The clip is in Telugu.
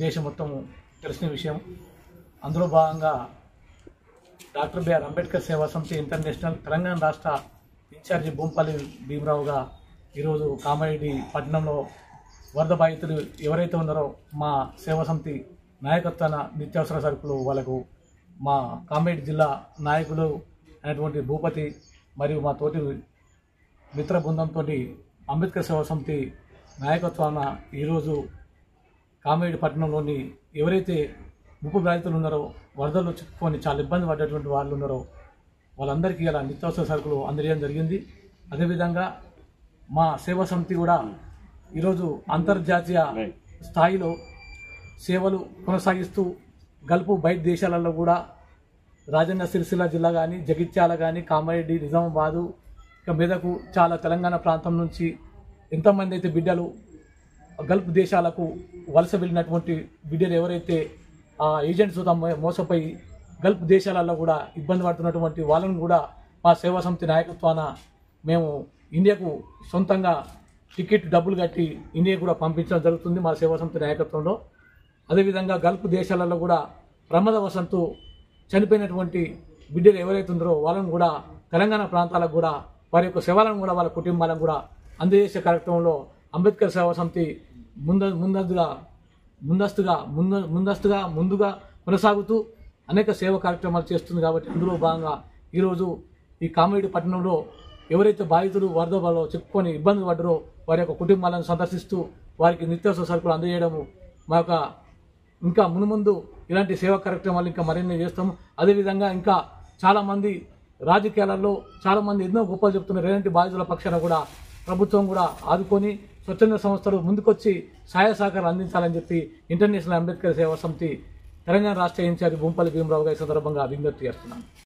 దేశం మొత్తం తెలిసిన విషయం. అందులో భాగంగా డాక్టర్ బిఆర్ అంబేద్కర్ సేవా సమితి ఇంటర్నేషనల్ తెలంగాణ రాష్ట్ర ఇన్ఛార్జి బొంపల్లి భీమరావుగా ఈరోజు కామారెడ్డి పట్టణంలో వరద బాధితులు ఎవరైతే ఉన్నారో మా సేవా సమితి నాయకత్వాన నిత్యావసర సరుకులు వాళ్ళకు మా కామారెడ్డి జిల్లా నాయకులు అయినటువంటి భూపతి మరియు మా తోటి మిత్ర బృందంతో అంబేద్కర్ సేవా సమితి నాయకత్వాన ఈరోజు కామారెడ్డి పట్టణంలోని ఎవరైతే ముప్పు బాధితులు ఉన్నారో, వరదల్లో చిక్కుకొని చాలా ఇబ్బంది పడ్డటువంటి వాళ్ళు ఉన్నారో వాళ్ళందరికీ ఇలా నిత్యావసర సరుకులు అందజేయడం జరిగింది. అదేవిధంగా మా సేవా సమితి కూడా ఈరోజు అంతర్జాతీయ స్థాయిలో సేవలు కొనసాగిస్తూ గల్ఫ్ బయట దేశాలలో కూడా రాజన్న సిరిసిల్ల జిల్లా కానీ, జగిత్యాల కానీ, కామారెడ్డి, నిజామాబాదు, ఇక మెదకు చాలా తెలంగాణ ప్రాంతం నుంచి ఎంతమంది అయితే బిడ్డలు గల్ఫ్ దేశాలకు వలస వెళ్ళినటువంటి బిడ్డలు ఎవరైతే ఆ ఏజెంట్స్ మోసపోయి గల్ఫ్ దేశాలలో కూడా ఇబ్బంది పడుతున్నటువంటి వాళ్ళను కూడా మా సేవా సమితి నాయకత్వాన మేము ఇండియాకు సొంతంగా టికెట్ డబ్బులు కట్టి ఇండియాకు కూడా పంపించడం జరుగుతుంది మా సేవా సమితి నాయకత్వంలో. అదేవిధంగా గల్ఫ్ దేశాలలో కూడా ప్రమాదవశంతో చనిపోయినటువంటి బిడ్డలు ఎవరైతే ఉందో వాళ్ళను కూడా తెలంగాణ ప్రాంతాలకు కూడా వారి యొక్క సేవలను కూడా వాళ్ళ కుటుంబాలను కూడా అందజేసే కార్యక్రమంలో అంబేద్కర్ సేవా సమితి ముందుగా కొనసాగుతూ అనేక సేవా కార్యక్రమాలు చేస్తుంది. కాబట్టి అందులో భాగంగా ఈరోజు ఈ కామారెడ్డి పట్టణంలో ఎవరైతే బాధితులు వరదలో చిక్కుకొని ఇబ్బంది పడ్డారో వారి యొక్క కుటుంబాలను సందర్శిస్తూ వారికి నిత్యావసర సరుకులు అందజేయడము మా యొక్క ఇంకా మునుముందు ఇలాంటి సేవా కార్యక్రమాలు ఇంకా మరిన్ని చేస్తాము. అదేవిధంగా ఇంకా చాలామంది రాజకీయాలలో చాలామంది ఎన్నో గొప్పలు చెప్తున్నారు. ఇలాంటి బాధితుల పక్షాన కూడా ప్రభుత్వం కూడా ఆదుకొని స్వచ్ఛంద సంస్థలు ముందుకొచ్చి సహాయ సహకారాలు అందించాలని చెప్పి ఇంటర్నేషనల్ అంబేద్కర్ సేవా సమితి తెలంగాణ రాష్ట్ర ఇన్ఛార్జి బొంపల్లి భీమరావు గారి సందర్భంగా విజ్ఞప్తి చేస్తున్నాను.